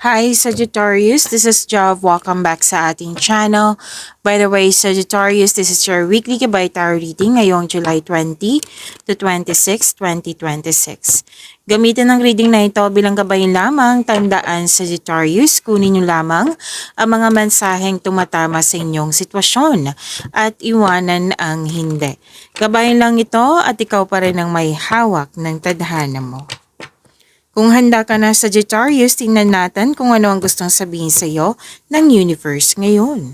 Hi Sagittarius, this is Jav. Welcome back sa ating channel. By the way, Sagittarius, this is your weekly Gabay Tarot reading ngayong July 20 to 26, 2026. Gamitin ang reading na ito bilang gabay lamang. Tandaan, Sagittarius, kunin niyo lamang ang mga mensaheng tumatama sa inyong sitwasyon at iwanan ang hindi. Gabayin lang ito at ikaw pa rin ang may hawak ng tadhana mo. Kung handa ka na, Sagittarius, tingnan natin kung ano ang gustong sabihin sa iyo ng universe ngayon.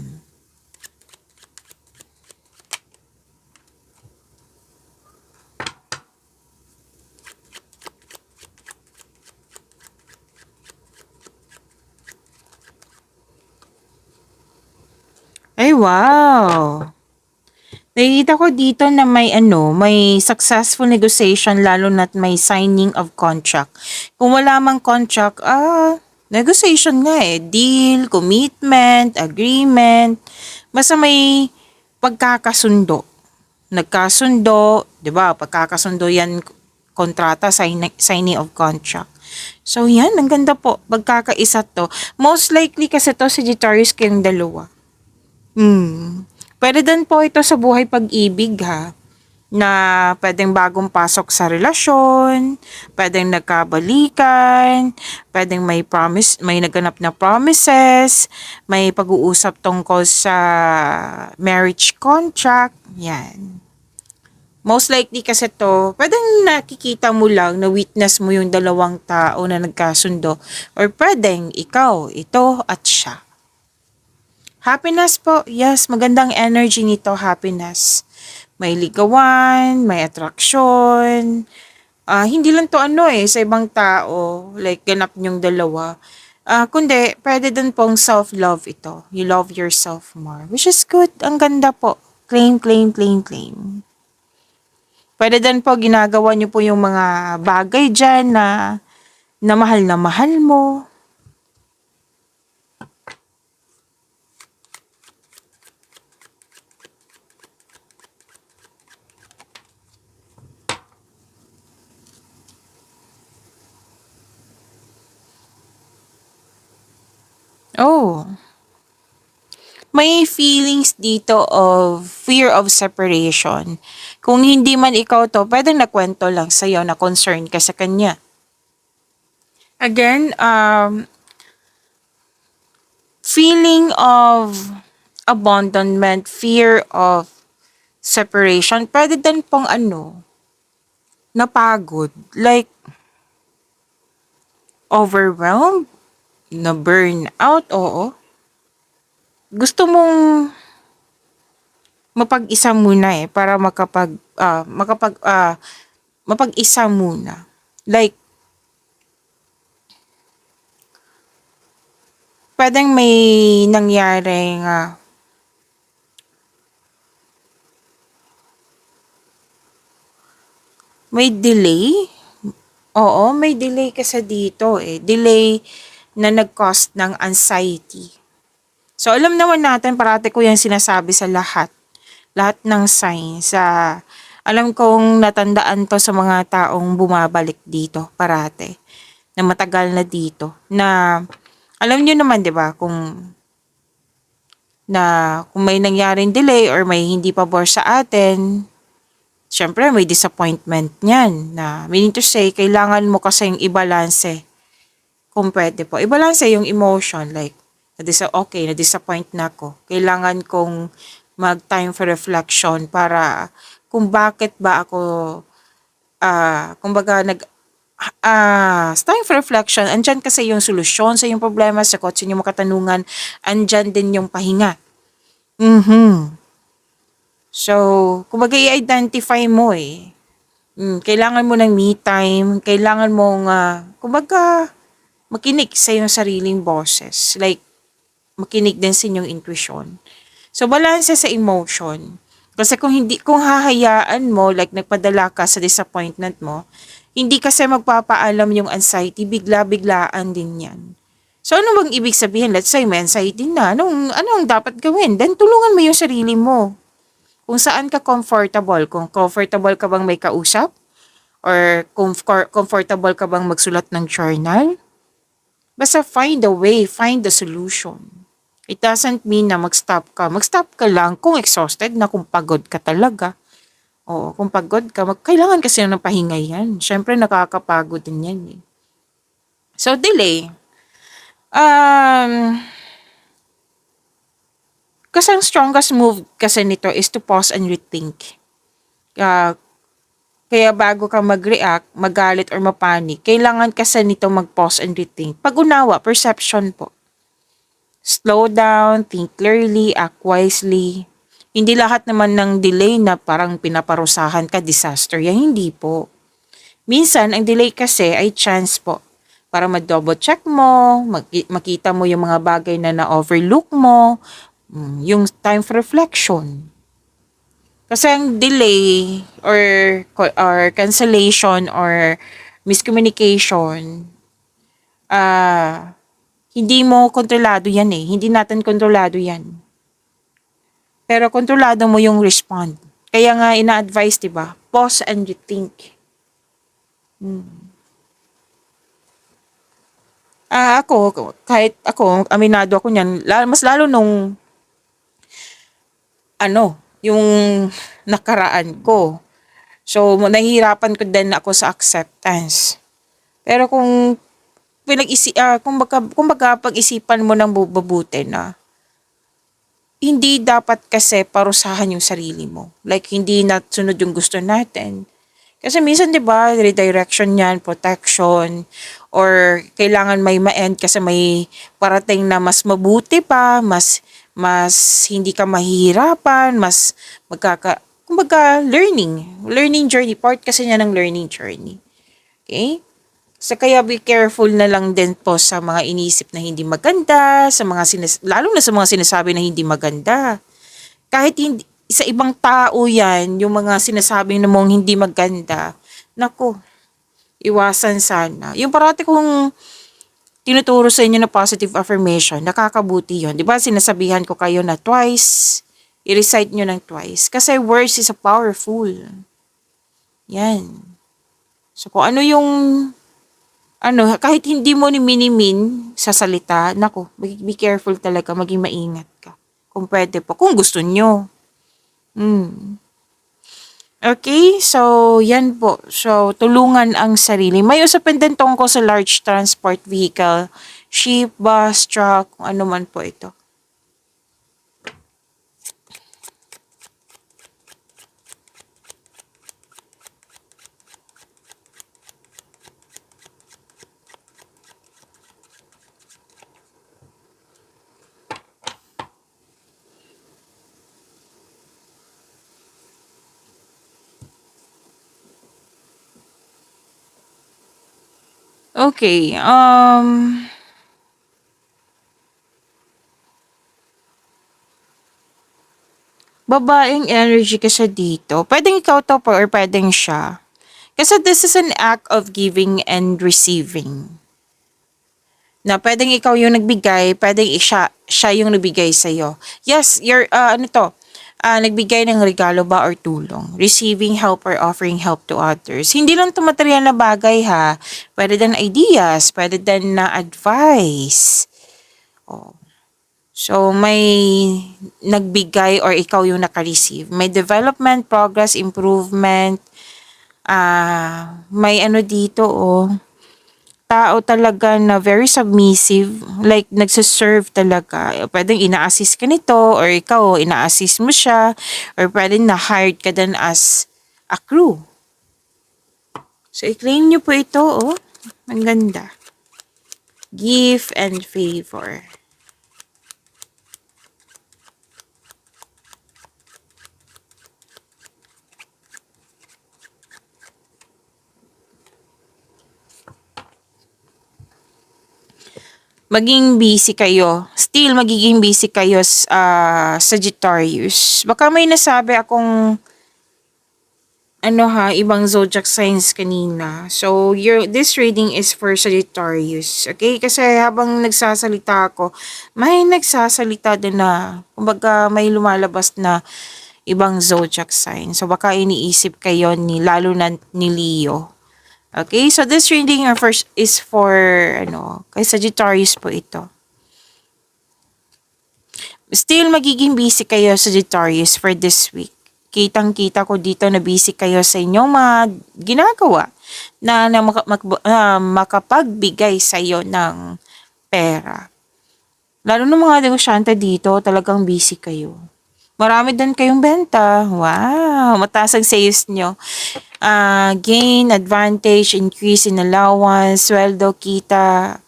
Ay, wow! Nakikita ko dito na may successful negotiation lalo na't may signing of contract. Kung wala mang contract, negotiation nga eh. Deal, commitment, agreement. Basta may pagkakasundo. Nagkasundo, di ba? Pagkakasundo yan, kontrata, signing of contract. So yan, ang ganda po. Pagkakaisa to. Most likely kasi to si Sagittarius kayong dalawa. Pwede din po ito sa buhay pag-ibig ha, na pwedeng bagong pasok sa relasyon, pwedeng nagkabalikan, pwedeng may naganap na promises, may pag-uusap tungkol sa marriage contract, yan. Most likely kasi to, pwedeng nakikita mo lang, na witness mo yung dalawang tao na nagkasundo, or pwedeng ikaw, ito at siya. Happiness po. Yes, magandang energy nito, happiness. May ligawan, may attraction. Hindi lang to sa ibang tao, like ganap nyong dalawa. Kundi, pwede din pong self-love ito. You love yourself more. Which is good. Ang ganda po. Claim, claim, claim, claim. Pwede din po ginagawa nyo po yung mga bagay dyan na mahal mo. Oh, may feelings dito of fear of separation. Kung hindi man ikaw to, pwedeng nakwento lang sa'yo na concern ka sa kanya. Again, feeling of abandonment, fear of separation, pwede din pong napagod. Like, overwhelmed, na burnout, oo. Gusto mong mapag-isa muna para mapag-isa muna. Like, pwedeng may nangyaring may delay. Oo, may delay kasi dito Delay na nag-cause ng anxiety. So, alam naman natin, parati ko yan sinasabi sa lahat. Lahat ng signs. Alam kong natandaan to sa mga taong bumabalik dito parate. Na matagal na dito. Na, alam nyo naman, di ba, kung may nangyaring delay or may hindi pabor sa atin, syempre may disappointment niyan. Na, meaning to say, kailangan mo kasing i-balance kung pwede po. I-balance yung emotion, like, na-disappoint na ako. Kailangan kong mag-time for reflection para kung bakit ba ako, kumbaga, time for reflection, andyan kasi yung solusyon sa yung problema, sa kotse yung makatanungan, andyan din yung pahinga. So, kumbaga, i-identify mo kailangan mo ng me time, kailangan mong, kumbaga, makinig sa iyong sariling boses. Like, makinig din sa inyong intuition. So, balance sa emotion. Kasi kung hahayaan mo, like nagpadala ka sa disappointment mo, hindi kasi magpapaalam yung anxiety, bigla-biglaan din yan. So, ano bang ibig sabihin? Let's say, may anxiety na. Anong dapat gawin? Then, tulungan mo yung sarili mo. Kung saan ka comfortable. Kung comfortable ka bang may kausap? Or comfortable ka bang magsulat ng journal? Basta find a way, find the solution. It doesn't mean na mag-stop ka. Mag-stop ka lang kung exhausted na, kung pagod ka talaga. Oo, kung pagod ka, kailangan kasi ng pahinga yan. Siyempre, nakakapagod din yan eh. So, delay. Kasi ang strongest move kasi nito is to pause and rethink. Uh, Kaya bago ka mag-react, magalit or mapanik, kailangan kasi nito mag-pause and rethink. Pag-unawa, perception po. Slow down, think clearly, act wisely. Hindi lahat naman ng delay na parang pinaparusahan ka, disaster. Yan, hindi po. Minsan, ang delay kasi ay chance po. Para ma-double check mo, makita mo yung mga bagay na na-overlook mo, yung time for reflection. Kasi ang delay or cancellation or miscommunication, hindi mo kontrolado yan eh. Hindi natin kontrolado yan. Pero kontrolado mo yung respond. Kaya nga ina-advise, diba? Pause and rethink. Kahit ako, aminado ako niyan, mas lalo nung, yung nakaraan ko. So, nahihirapan ko din ako sa acceptance. Pero kung pag-isipan mo ng mabuti na, hindi dapat kasi parusahan yung sarili mo. Like, hindi nasunod yung gusto natin. Kasi minsan, di ba, redirection yan, protection, or kailangan may ma-end kasi may parating na mas mabuti pa, mas hindi ka mahihirapan, mas kumbaga, learning journey, part kasi niya ng learning journey. Okay? So, kaya be careful na lang din po sa mga inisip na hindi maganda, lalo na sa mga sinasabi na hindi maganda. Kahit hindi, sa ibang tao yan, yung mga sinasabing na mong hindi maganda, naku, iwasan sana. Yung parati kong tinuturo sa inyo na positive affirmation, nakakabuti yun. Di ba sinasabihan ko kayo na twice, i-recite nyo ng twice. Kasi words is a powerful. Yan. So, kung ano yung kahit hindi mo ni minimin sa salita, naku, be careful talaga, maging maingat ka. Kung pwede po, kung gusto nyo. Okay, so yan po. So, tulungan ang sarili. May usapin din tungkol sa large transport vehicle, ship, bus, truck, kung ano man po ito. Okay, babaeng energy kasi dito. Pwedeng ikaw to po or pwedeng siya. Kasi this is an act of giving and receiving. Na pwedeng ikaw yung nagbigay, pwedeng siya yung nagbigay sa'yo. Yes, nagbigay ng regalo ba or tulong. Receiving help or offering help to others. Hindi lang ito material na bagay ha. Pwede din ideas, pwede din na advice. Oh. So, may nagbigay or ikaw yung naka-receive. May development, progress, improvement. May dito tao talaga na very submissive, like nagsiserve talaga. Pwedeng ina-assist ka nito or ikaw ina-assist mo siya or pwedeng na-hired ka din as a crew. So, i-claim nyo po ito, Ang ganda. Gift and favor. Maging busy kayo. Still, magiging busy kayo Sagittarius. Baka may nasabi akong ibang zodiac signs kanina. So, this reading is for Sagittarius. Okay? Kasi habang nagsasalita ako, may nagsasalita din na, kumbaga may lumalabas na ibang zodiac sign. So, baka iniisip kayo lalo na ni Leo. Okay, so this reading are first is for, kay Sagittarius po ito. Still, magiging busy kayo, Sagittarius, for this week. Kitang-kita ko dito na busy kayo sa inyong mga ginagawa na makapagbigay sa iyo ng pera. Lalo ng mga negosyante dito, talagang busy kayo. Marami din kayong benta. Wow! Mataas ang sales nyo. Gain, advantage, increase in allowance, sweldo, kita,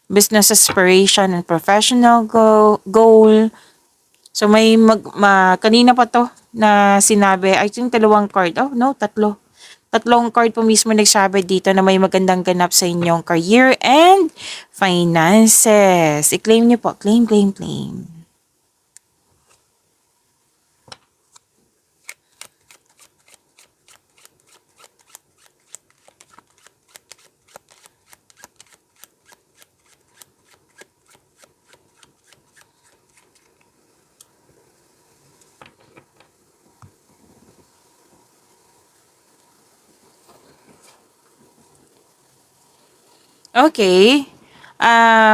business aspiration, and professional goal. So kanina pa to na sinabi, I think dalawang card. Oh no, tatlo. Tatlong card po mismo nagsabi dito na may magandang ganap sa inyong career and finances. I-claim niyo po. Claim, claim, claim. Okay.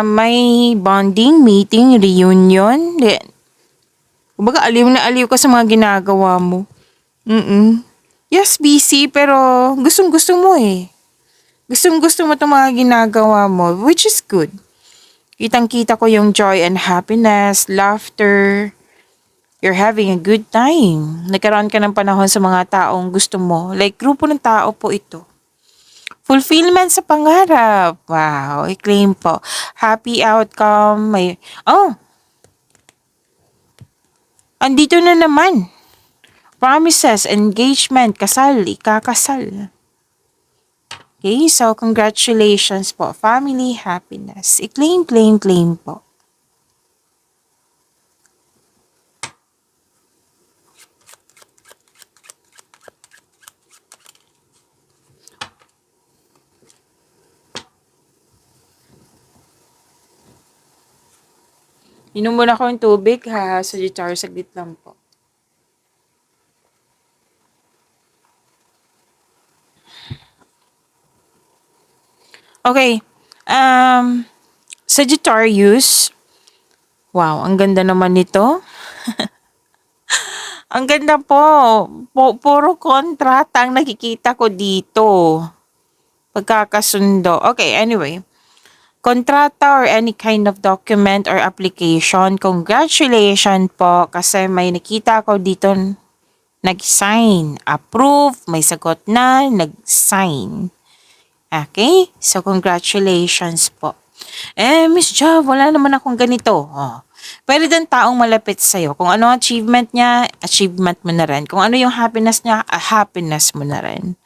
May bonding, meeting, reunion. Kumbaga, aliw na aliw ka sa mga ginagawa mo. Yes, busy, pero gustong-gusto mo eh. Gustong-gusto mo itong mga ginagawa mo, which is good. Kitang-kita ko yung joy and happiness, laughter. You're having a good time. Nagkaroon ka ng panahon sa mga taong gusto mo. Like, grupo ng tao po ito. Fulfillment sa pangarap. Wow, i-claim po. Happy outcome. Andito na naman. Promises, engagement, kasal, ikakasal. Okay, so congratulations po. Family happiness. I-claim, claim, claim po. Inom muna ko yung tubig ha. Sagittarius, saglit lang po. Okay. Sagittarius. Wow, ang ganda naman nito. Ang ganda po. Puro kontrata ang nakikita ko dito. Pagkakasundo. Okay, anyway. Kontrata or any kind of document or application, congratulations po kasi may nakita ko dito nag-sign. Approve, may sagot na, nag-sign. Okay? So, congratulations po. Miss Jo, wala naman akong ganito. Oh. Pwede din taong malapit sa'yo. Kung ano achievement niya, achievement mo na rin. Kung ano yung happiness niya, happiness mo na rin.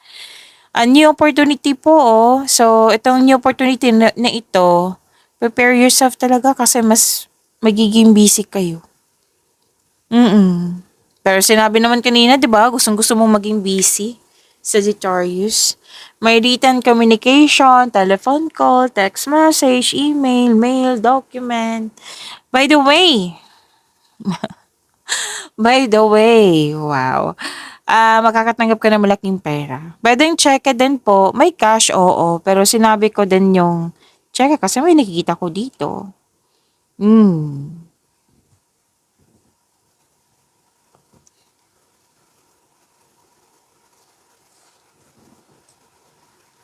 A new opportunity po, oh. So, itong new opportunity na ito, prepare yourself talaga kasi mas magiging busy kayo. Pero sinabi naman kanina, di ba, gustong-gusto mong maging busy, Sagittarius. May written communication, telephone call, text message, email, mail, document. By the way, wow. Makakatanggap ka ng malaking pera. Pwedeng cheque din po. May cash, oo. Pero sinabi ko din yung cheque kasi may nakikita ko dito.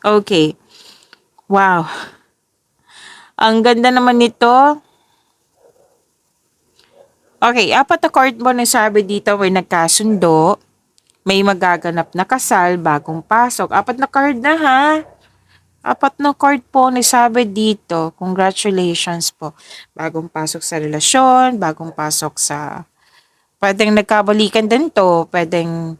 Okay. Wow. Ang ganda naman nito. Okay, apat na card mo na sabi dito may nagkasundo. May magaganap na kasal, bagong pasok. Apat na card na ha. Apat na card po na sabi dito. Congratulations po. Bagong pasok sa relasyon, bagong pasok sa... Pwedeng nagkabalikan din to. Pwedeng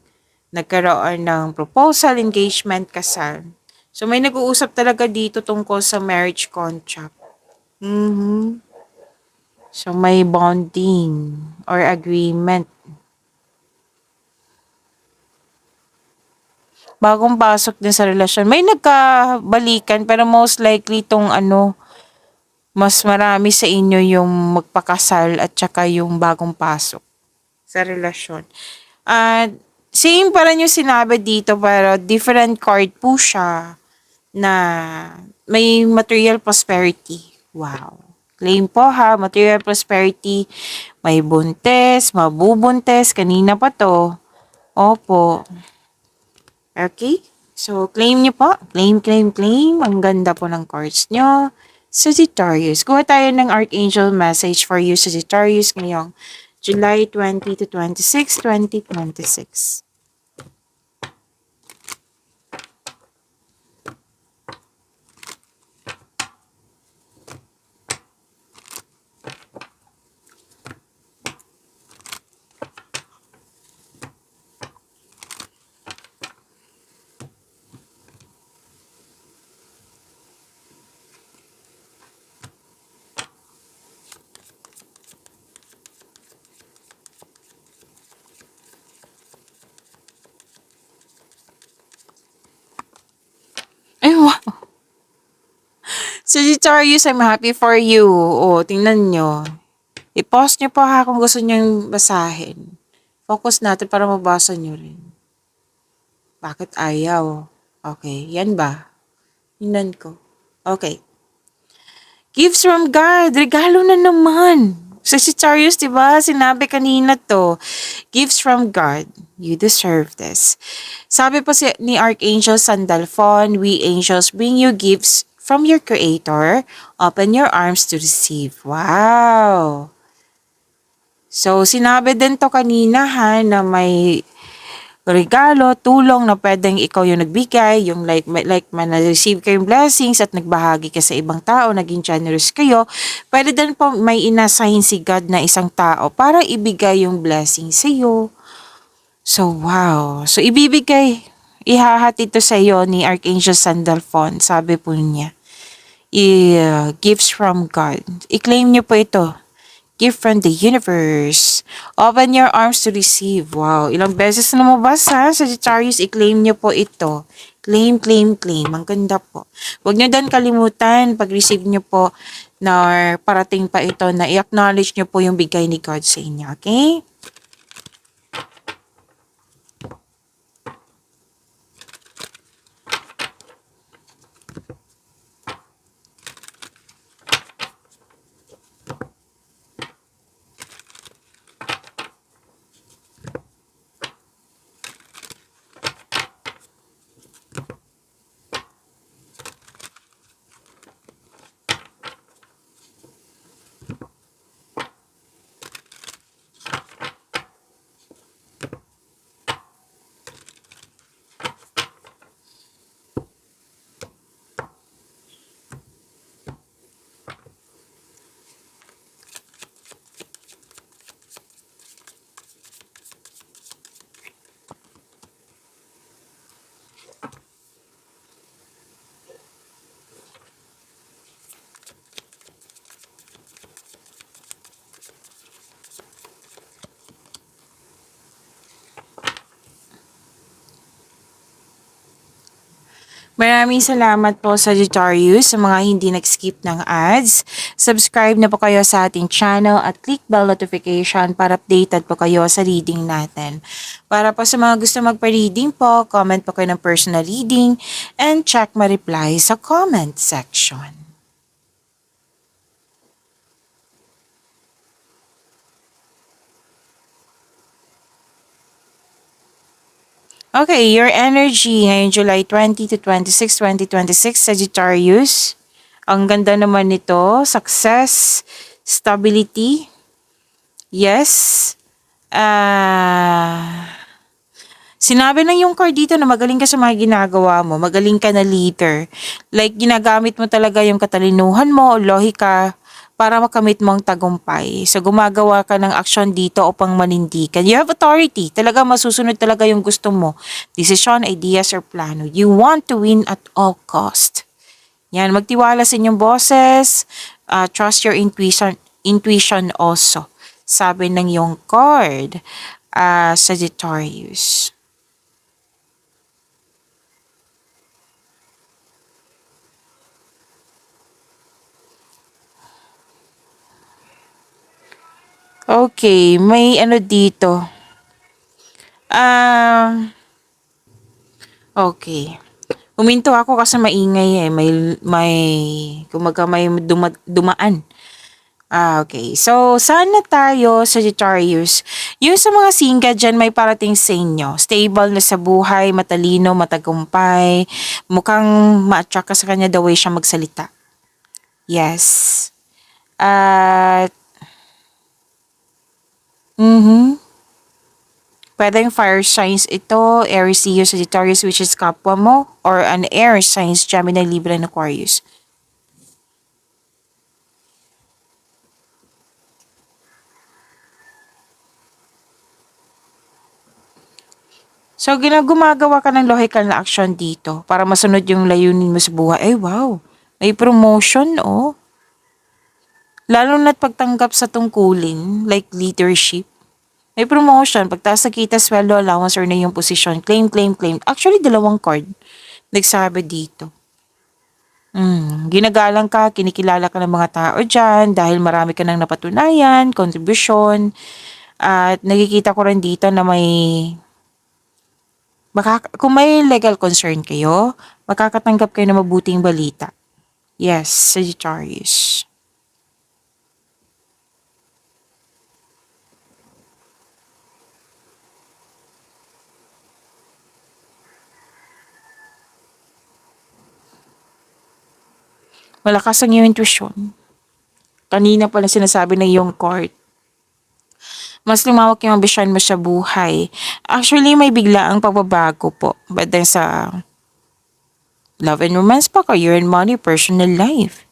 nagkaroon ng proposal, engagement, kasal. So may nag-uusap talaga dito tungkol sa marriage contract. So may bonding or agreement. Bagong pasok din sa relasyon. May nagkabalikan pero most likely tong mas marami sa inyo yung magpakasal at saka yung bagong pasok sa relasyon. Same pa rin yung sinabi dito pero different card po siya. na may material prosperity. Wow. Claim po ha, material prosperity. May buntes, mabubuntes, kanina pa to. Opo. Okay? So, claim nyo po. Claim, claim, claim. Ang ganda po ng cards nyo. Sagittarius. Kuha tayo ng Archangel message for you, Sagittarius, ngayong July 20 to 26, 2026. Ay, wow. Sagittarius, I'm happy for you. O, tingnan nyo. I-pause nyo po ha kung gusto nyo basahin. Focus natin para mabasa nyo rin. Bakit ayaw? Okay, yan ba? Tingnan ko. Okay. Gifts from God. Regalo na naman. Sagittarius, di ba? Sinabi kanina to. Gifts from God. You deserve this. Sabi po ni Archangel Sandalphon, we angels bring you gifts from your Creator. Open your arms to receive. Wow! So, sinabi din to kanina ha, na may regalo, tulong na pwedeng ikaw yung nagbigay, yung like na-receive kayong blessings at nagbahagi ka sa ibang tao, naging generous kayo. Pwede din po may inassign si God na isang tao para ibigay yung blessing sa iyo. So, wow. So, ihahatid to sa iyo ni Archangel Sandalphon, sabi po niya. Gifts from God. I-claim niyo po ito. Gift from the universe. Open your arms to receive. Wow, ilang beses na mabasa, Sagittarius, i-claim niyo po ito. Claim, claim, claim. Ang ganda po. Huwag niyo din kalimutan, pag-receive niyo po na parating pa ito, na i-acknowledge niyo po yung bigay ni God sa inyo. Okay? Maraming salamat po, Sagittarius, sa mga hindi nag-skip ng ads. Subscribe na po kayo sa ating channel at click bell notification para updated po kayo sa reading natin. Para po sa mga gusto magpa-reading po, comment po kayo ng personal reading and check ma-reply sa comment section. Okay, your energy ngayong July 20 to 26, 2026, Sagittarius. Ang ganda naman nito, success, stability, yes. Sinabi ng yung card dito na magaling ka sa mga ginagawa mo, magaling ka na leader. Like, ginagamit mo talaga yung katalinuhan mo o lohika para makamit mo ang tagumpay. So, gumagawa ka ng aksyon dito upang manindigan. You have authority. Talaga masusunod talaga yung gusto mo. Desisyon, ideas, or plano. You want to win at all cost. Yan, magtiwala sa inyong boses. Trust your intuition also. Sabi ng yung card, Sagittarius. Okay, may ano dito. Okay. Huminto ako kasi maingay eh. May, kumaga may dumaan. Okay. So, sana tayo, Sagittarius, yung sa mga singa dyan may parating sa inyo. Stable na sa buhay, matalino, matagumpay. Mukhang ma-attract ka sa kanya the way siya magsalita. Yes. At, pwedeng fire signs ito, Aries, Leo, Sagittarius, which is kapwa mo, or an air signs, Gemini, Libra, and Aquarius. So, gumagawa ka ng logical na action dito para masunod yung layunin mo sa buhay. Ay, wow. May promotion, oh. Lalo na't pagtanggap sa tungkulin, like leadership. May promotion, pagtaas na kita, sweldo, allowance, or na yung position. Claim, claim, claim. Actually, dalawang card. Nagsabi dito. Ginagalang ka, kinikilala ka ng mga tao dyan dahil marami ka nang napatunayan, contribution, at nakikita ko rin dito na kung may legal concern kayo, makakatanggap kayo ng mabuting balita. Yes, Sagittarius. Malakas ang iyong intuition. Kanina pala sinasabi na yung court. Mas lumawak yung ambisyon mo sa buhay. Actually, may biglaang pagbabago po. But then sa love and romance pa, career and money, personal life.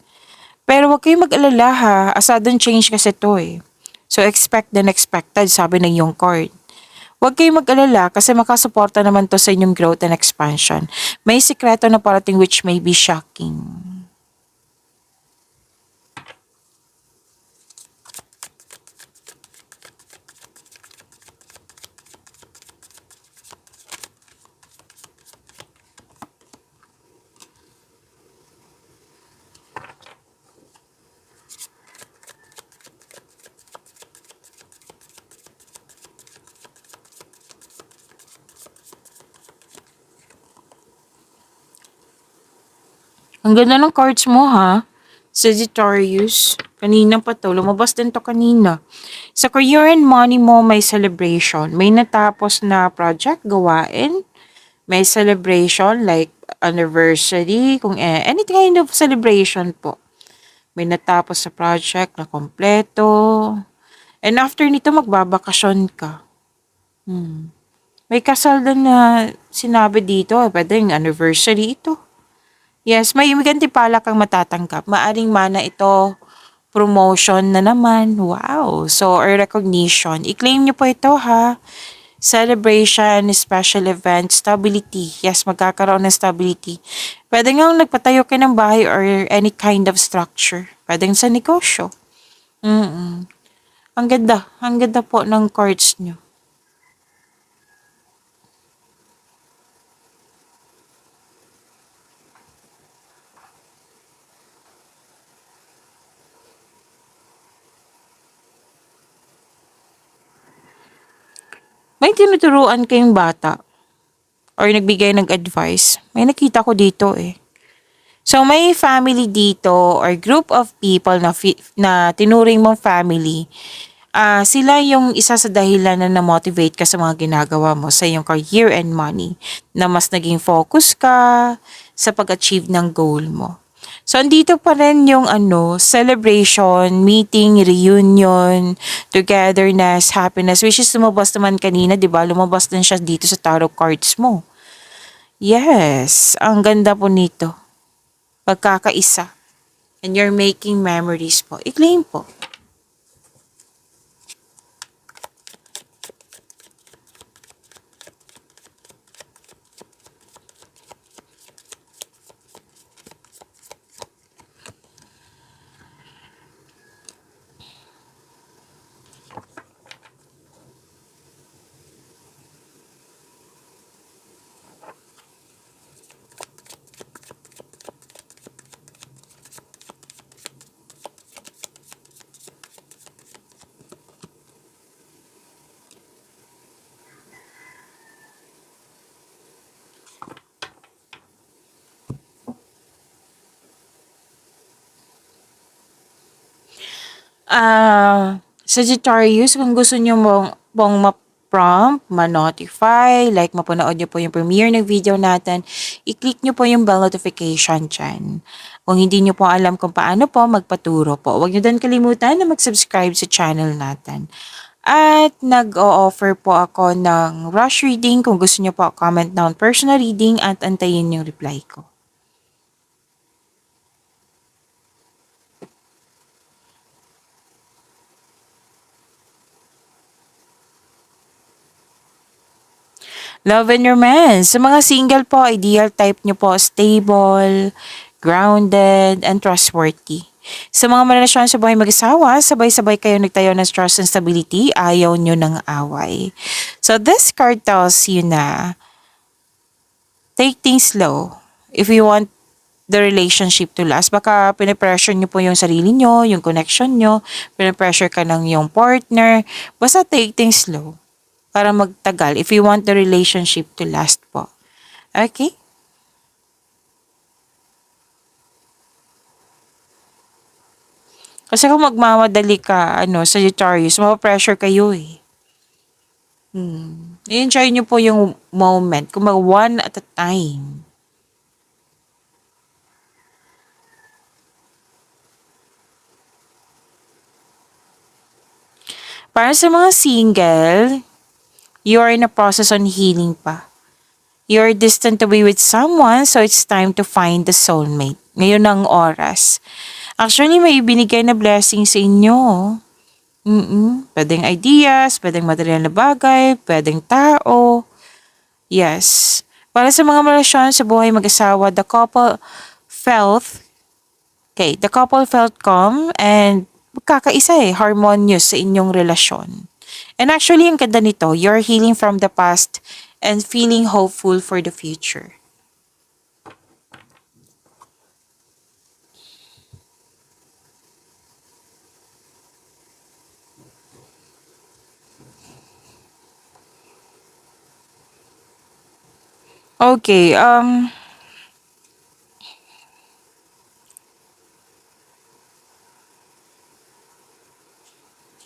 Pero wag kayong mag-alala ha. A sudden change kasi to eh. So expect the unexpected, sabi ng yung court. Huwag kayong mag-alala kasi makasuporta naman to sa inyong growth and expansion. May sikreto na parating which may be shocking. Ang ganda ng cards mo ha, Sagittarius. Kanina pa to, lumabas din to kanina. Sa career and money mo, may celebration. May natapos na project, gawain. May celebration like anniversary, kung any kind of celebration po. May natapos sa project na kompleto. And after nito, magbabakasyon ka. May kasal din na sinabi dito, pwedeng anniversary ito. Yes, may gantimpala kang matatanggap. Maaring mana ito, promotion na naman. Wow. So, or recognition. I-claim nyo po ito ha. Celebration, special event, stability. Yes, magkakaroon ng stability. Pwede nga nagpatayo kayo ng bahay or any kind of structure. Pwede sa negosyo. Ang ganda. Ang ganda po ng cards nyo. May tinuturuan kayong bata or nagbigay ng advice. May nakita ko dito eh. So may family dito or group of people na tinuring mong family. Sila yung isa sa dahilan na na-motivate ka sa mga ginagawa mo sa iyong career and money, na mas naging focus ka sa pag-achieve ng goal mo. So, andito pa rin yung celebration, meeting, reunion, togetherness, happiness, which is lumabas naman kanina, di ba? Lumabas din siya dito sa tarot cards mo. Yes, ang ganda po nito. Pagkakaisa. And you're making memories po. I-claim po. Sagittarius, kung gusto nyo pong ma-prompt, ma-notify, like mapanood nyo po yung premiere ng video natin, i-click nyo po yung bell notification dyan. Kung hindi nyo po alam kung paano po, magpaturo po. Huwag nyo din kalimutan na mag-subscribe sa channel natin. At nag-o-offer po ako ng rush reading. Kung gusto nyo po, comment down personal reading at antayin yung reply ko. Love and romance. Sa mga single po, ideal type nyo po, stable, grounded, and trustworthy. Sa mga relasyon sa buhay mag-asawa, sabay-sabay kayo nagtayo ng trust and stability, ayaw nyo ng away. So this card tells you na take things slow. If you want the relationship to last, baka pinipressure nyo po yung sarili nyo, yung connection nyo, pinipressure ka ng yung partner. Basta take things slow para magtagal if you want the relationship to last po. Okay? Kasi kung magmamadali ka, Sagittarius, mapapressure kayo eh. I-enjoy nyo po yung moment, kung one at a time. Para sa mga single, you are in a process on healing pa. You are destined to be with someone, so it's time to find the soulmate. Ngayon ang oras. Actually, may ibinigay na blessing sa inyo. Pwedeng ideas, pwedeng material na bagay, pwedeng tao. Yes. Para sa mga relasyon sa buhay mag-asawa, the couple felt calm and magkakaisa harmonious sa inyong relasyon. And actually, ang ganda nito, you're healing from the past and feeling hopeful for the future. Okay,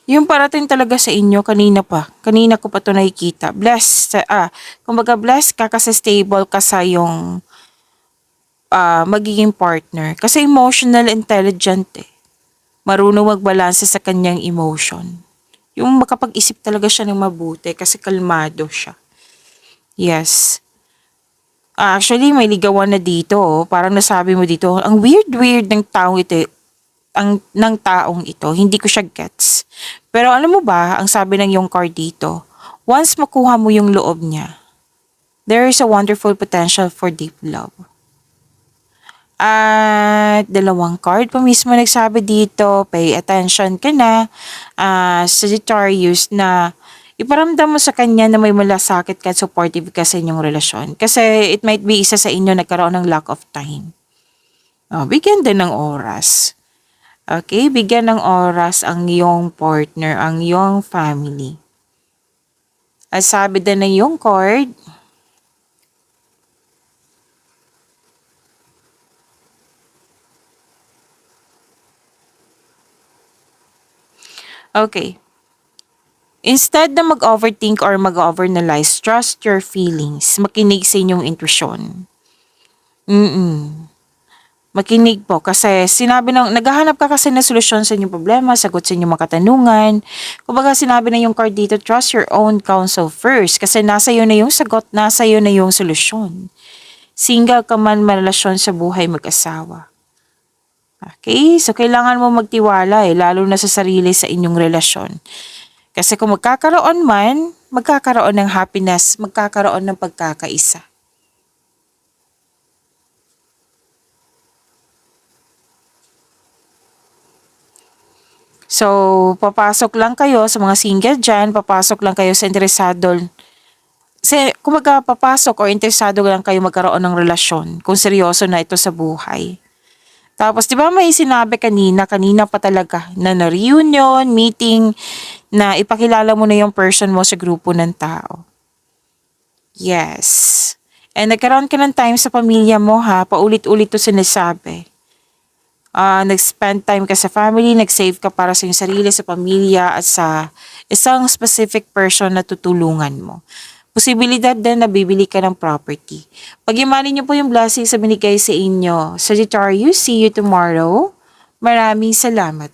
yung parating talaga sa inyo kanina pa. Kanina ko pa to nakikita. Kumbaga blessed ka kasi stable ka sa yung magiging partner. Kasi emotional intelligent eh. Marunong magbalanse sa kanyang emotion. Yung makapag-isip talaga siya ng mabuti kasi kalmado siya. Yes. Actually, may ligawan na dito. Parang nasabi mo dito, ang weird-weird ng taong ito. Ng taong ito. Hindi ko siya gets. Pero alam mo ba, ang sabi ng yung card dito, once makuha mo yung loob niya, there is a wonderful potential for deep love. At dalawang card pa mismo nagsabi dito, pay attention ka na, Sagittarius, na iparamdam mo sa kanya na may malasakit ka at supportive ka sa inyong relasyon. Kasi it might be isa sa inyo nagkaroon ng lack of time. Bigyan din ng oras. Okay, bigyan ng oras ang iyong partner, ang iyong family. At sabi din ng iyong card, okay, instead na mag-overthink or mag-overanalyze, trust your feelings. Makinig sa inyong intuition. Makinig po kasi naghahanap ka kasi ng solusyon sa inyong problema, sagot sa inyong mga katanungan. Kumbaga sinabi na yung card dito, trust your own counsel first kasi nasa iyo na yung sagot, nasa iyo na yung solusyon. Single ka man marelasyon sa buhay mag-asawa. Okay? So kailangan mo magtiwala lalo na sa sarili sa inyong relasyon. Kasi kung magkakaroon man, magkakaroon ng happiness, magkakaroon ng pagkakaisa. So, papasok lang kayo sa mga single dyan, papasok lang kayo sa interesado. Kumaga papasok o interesado lang kayo magkaroon ng relasyon kung seryoso na ito sa buhay. Tapos, di ba may sinabi kanina pa talaga na reunion, meeting, na ipakilala mo na yung person mo sa grupo ng tao. Yes. And nagkaroon ka ng time sa pamilya mo ha, paulit-ulit to sinasabi. nag-spend time ka sa family, nag-save ka para sa iyong sarili, sa pamilya, at sa isang specific person na tutulungan mo. Posibilidad din na bibili ka ng property. Pag-imanin niyo po yung blessings sa binigay sa inyo. Sagittarius, see you tomorrow. Maraming salamat.